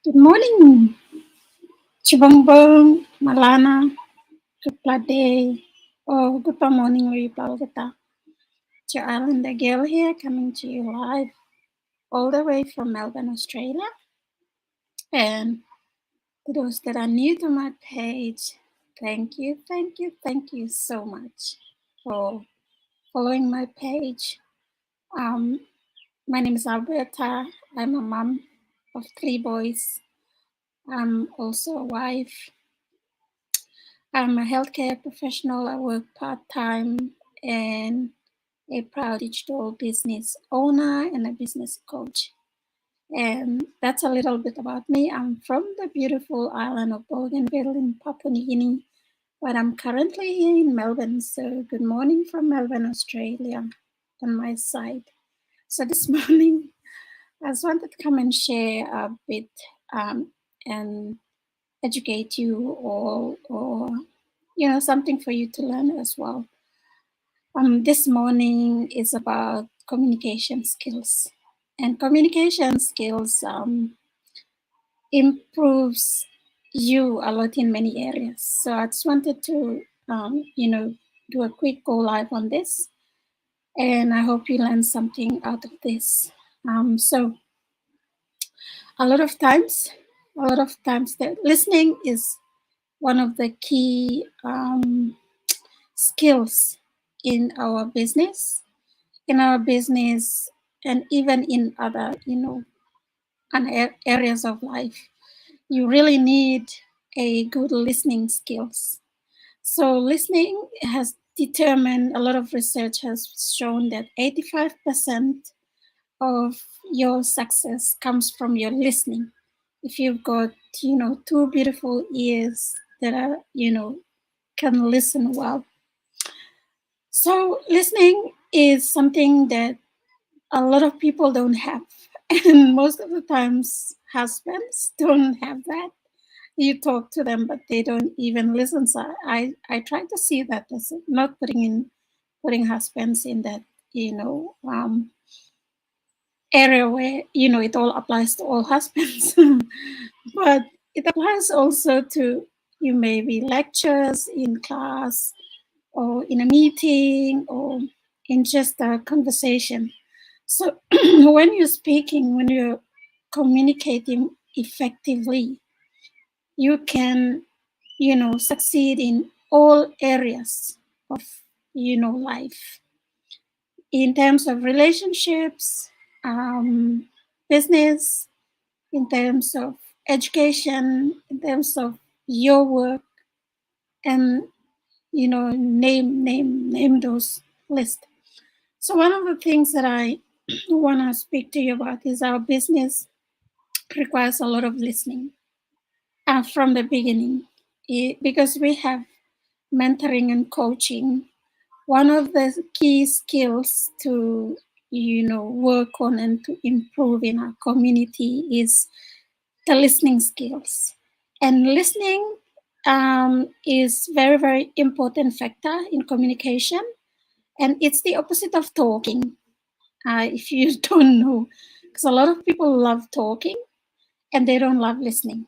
Good morning, Chibongbong, Malana, good day, or good morning, Ripalgata. It's your Islander girl here coming to you live all the way from Melbourne, Australia. And to those that are new to my page, thank you so much for following my page. Um, my name is Alberta. I'm a mom of 3 boys. I'm also a wife. I'm a healthcare professional. I work part-time and a proud digital business owner and a business coach. And that's a little bit about me. I'm from the beautiful island of Bougainville in Papua New Guinea, but I'm currently here in Melbourne. So good morning from Melbourne, Australia on my side. So this morning, I just wanted to come and share a bit and educate you all, or something for you to learn as well. This morning is about communication skills, and communication skills improves you a lot in many areas. So I just wanted to do a quick go live on this, and I hope you learn something out of this. So a lot of times that listening is one of the key skills in our business, and even in other, areas of life. You really need a good listening skills. So listening has determined, a lot of research has shown that 85% of your success comes from your listening. If you've got, two beautiful ears that are, can listen well. So listening is something that a lot of people don't have. And most of the times husbands don't have that. You talk to them, but they don't even listen. So I try to see that as not putting husbands in that, area where, it all applies to all husbands. But it applies also to you, maybe lectures in class or in a meeting or in just a conversation. So when you're speaking, when you're communicating effectively, you can, succeed in all areas of, life. In terms of relationships, business, in terms of education, in terms of your work, and name those lists. So one of the things that I want to speak to you about is our business requires a lot of listening from the beginning, because we have mentoring and coaching. One of the key skills to work on and to improve in our community is the listening skills. And listening is very, very important factor in communication, and it's the opposite of talking. If you don't know, because a lot of people love talking and they don't love listening.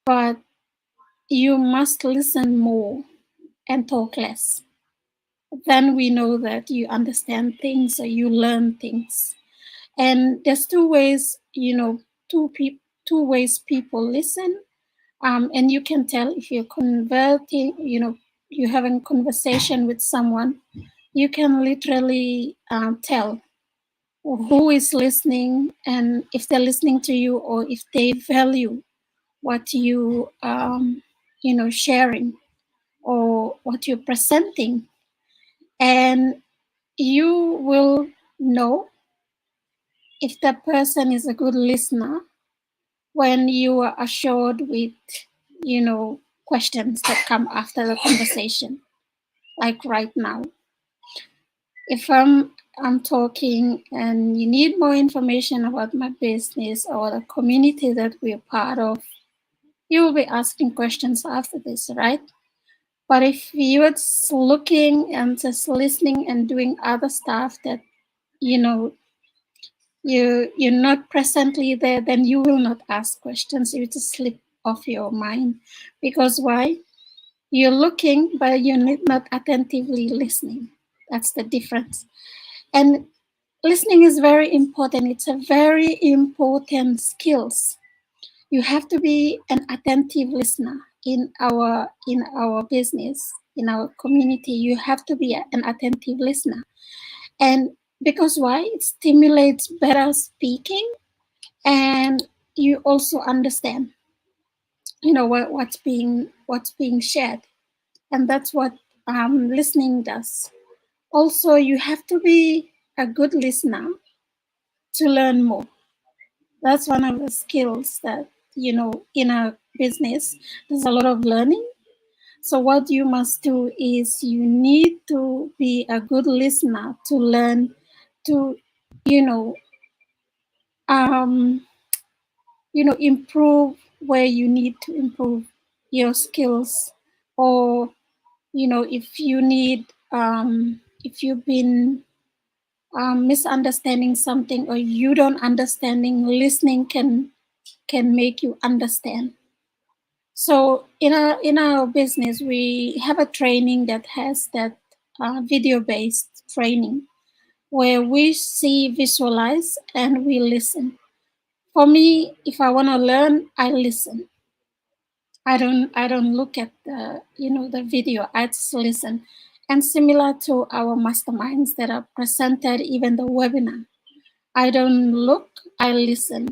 But you must listen more and talk less. Then we know that you understand things or you learn things. And there's two ways, two ways people listen. And you can tell if you're converting, you're having a conversation with someone, you can literally tell who is listening and if they're listening to you or if they value what you sharing or what you're presenting. And you will know if that person is a good listener when you are assured with questions that come after the conversation, like right now. If I'm talking and you need more information about my business or the community that we're part of, you will be asking questions after this, right? But if you're just looking and just listening and doing other stuff that, you're not presently there, then you will not ask questions. You just slip off your mind. Because why? You're looking, but you're not attentively listening. That's the difference. And listening is very important. It's a very important skills. You have to be an attentive listener in our business, in our community. You have to be an attentive listener. And because why? It stimulates better speaking, and you also understand, what's being shared. And that's what listening does. Also, you have to be a good listener to learn more. That's one of the skills that, in a business, there's a lot of learning. So what you must do is you need to be a good listener to learn, to, you know, um, improve where you need to improve your skills. Or, if you need, if you've been misunderstanding something, or you don't understanding, listening can make you understand. So in our business, we have a training that has that video-based training where we see, visualize, and we listen. For me, if I want to learn, I listen. I don't look at the video. I just listen. And similar to our masterminds that are presented, even the webinar, I don't look, I listen.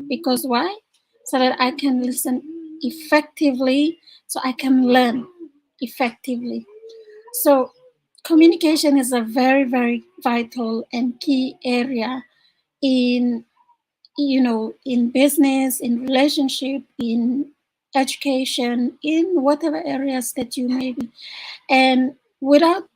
Because why? So that I can listen effectively, so I can learn effectively. So communication is a very, very vital and key area in, in business, in relationship, in education, in whatever areas that you may be. And without,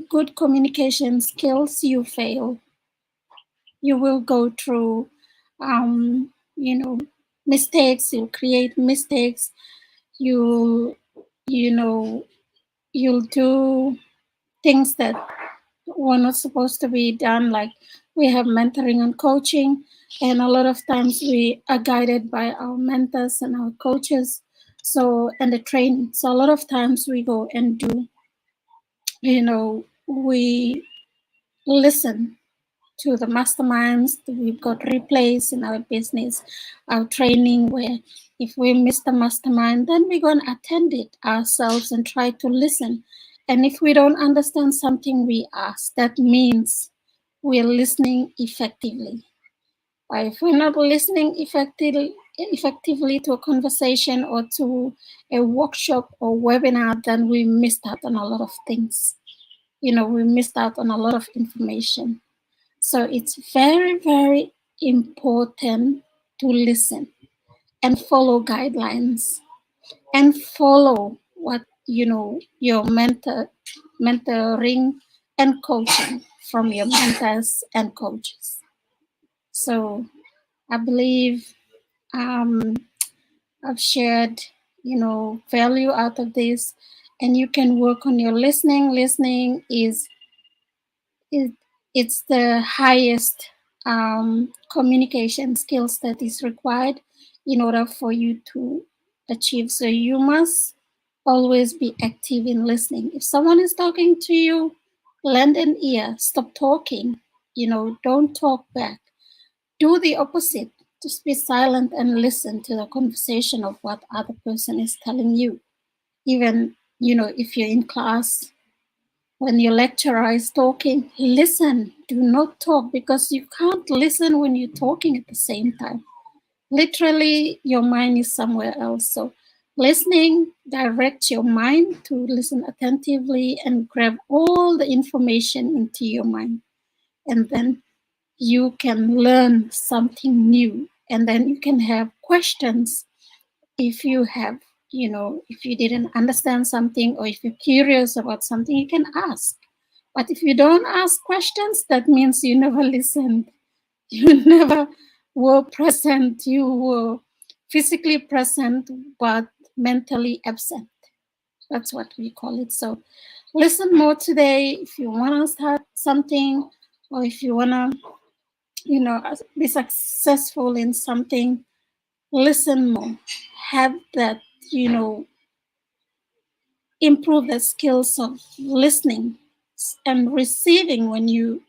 good communication skills, you fail. You will go through, um, you know, mistakes. You'll create mistakes. You'll, you know, you'll do things that were not supposed to be done. Like, we have mentoring and coaching, and a lot of times we are guided by our mentors and our coaches. So, and the training. So a lot of times we go and do, we listen to the masterminds. We've got replays in our business, our training, where if we miss the mastermind, then we're going to attend it ourselves and try to listen. And if we don't understand something, we ask. That means we're listening effectively. But if we're not listening effectively to a conversation or to a workshop or webinar, then we missed out on a lot of things. We missed out on a lot of information. So it's very, very important to listen and follow guidelines and follow what, your mentoring and coaching from your mentors and coaches. So I believe I've shared, value out of this, and you can work on your listening. Listening is it's the highest communication skills that is required in order for you to achieve. So you must always be active in listening. If someone is talking to you, lend an ear, stop talking, don't talk back. Do the opposite. Just be silent and listen to the conversation of what other person is telling you. Even, if you're in class, when your lecturer is talking, listen. Do not talk, because you can't listen when you're talking at the same time. Literally, your mind is somewhere else. So listening directs your mind to listen attentively and grab all the information into your mind. And then you can learn something new. And then you can have questions if you have, if you didn't understand something, or if you're curious about something, you can ask. But if you don't ask questions, that means you never listened. You never were present. You were physically present, but mentally absent. That's what we call it. So listen more today. If you want to start something, or if you want to be successful in something, listen more, have that, improve the skills of listening and receiving. When you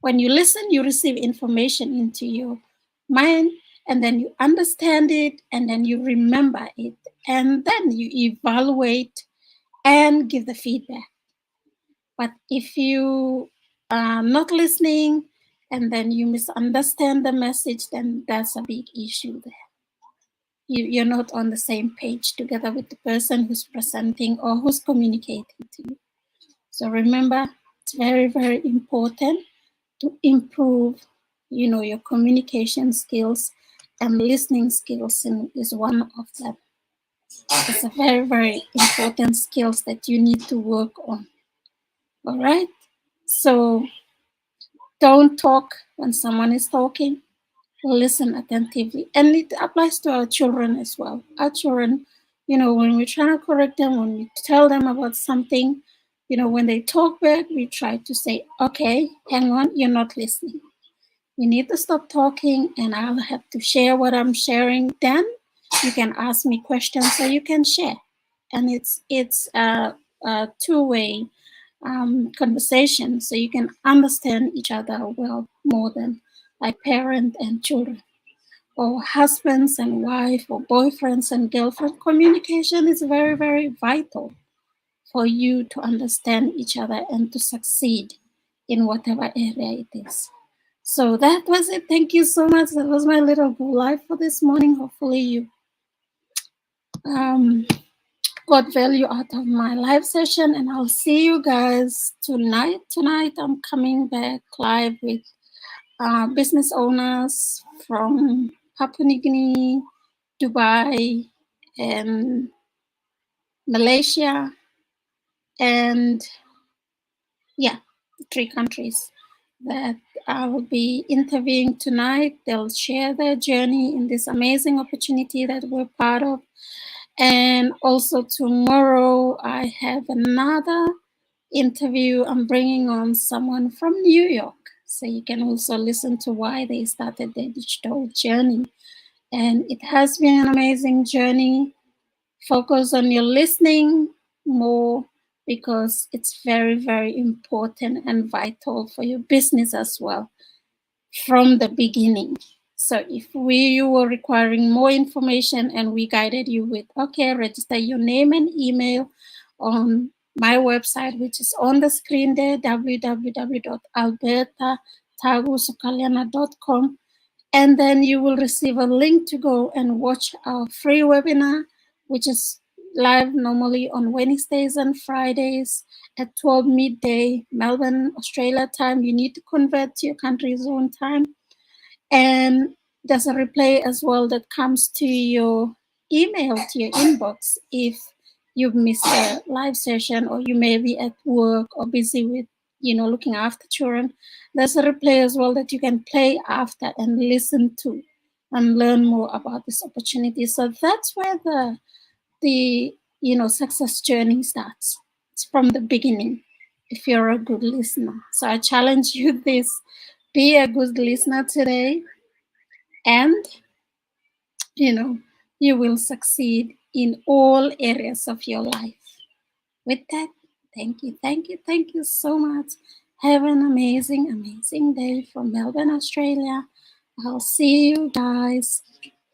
listen, you receive information into your mind, and then you understand it, and then you remember it, and then you evaluate and give the feedback. But if you are not listening and then you misunderstand the message, then that's a big issue there. You're not on the same page together with the person who's presenting or who's communicating to you. So remember, it's very, very important to improve, your communication skills, and listening skills is one of them. It's a very, very important skills that you need to work on. All right. So don't talk when someone is talking. Listen attentively. And it applies to our children as well. Our children, when we're trying to correct them, when we tell them about something, when they talk back, we try to say, okay, hang on, you're not listening. You need to stop talking, and I'll have to share what I'm sharing. Then you can ask me questions so you can share. And it's a two-way conversation, so you can understand each other well more than like parent and children, or husbands and wife, or boyfriends and girlfriend. Communication is very, very vital for you to understand each other and to succeed in whatever area it is. So that was it. Thank you so much. That was my little go live for this morning. Hopefully you got value out of my live session, and I'll see you guys tonight. Tonight I'm coming back live with business owners from Papua New Guinea, Dubai, and Malaysia, and yeah, the 3 countries that I will be interviewing tonight. They'll share their journey in this amazing opportunity that we're part of. And also tomorrow I have another interview. I'm bringing on someone from New York, so you can also listen to why they started their digital journey. And it has been an amazing journey. Focus on your listening more, because it's very, very important and vital for your business as well from the beginning. So if you were requiring more information and we guided you with, okay, register your name and email on my website, which is on the screen there, www.albertatagusukaliana.com. And then you will receive a link to go and watch our free webinar, which is live normally on Wednesdays and Fridays at 12 midday Melbourne, Australia time. You need to convert to your country's own time. And there's a replay as well that comes to your email, to your inbox, if you've missed a live session, or you may be at work or busy with, looking after children. There's a replay as well that you can play after and listen to and learn more about this opportunity. So that's where the success journey starts. It's from the beginning, if you're a good listener. So I challenge you this: be a good listener today, and you will succeed in all areas of your life. With that, thank you so much. Have an amazing, amazing day from Melbourne, Australia. I'll see you guys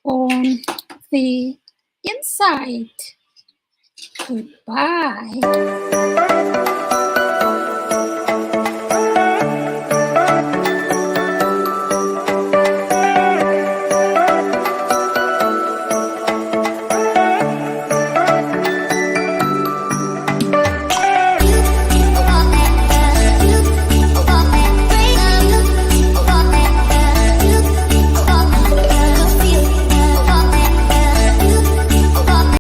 on the inside. Goodbye.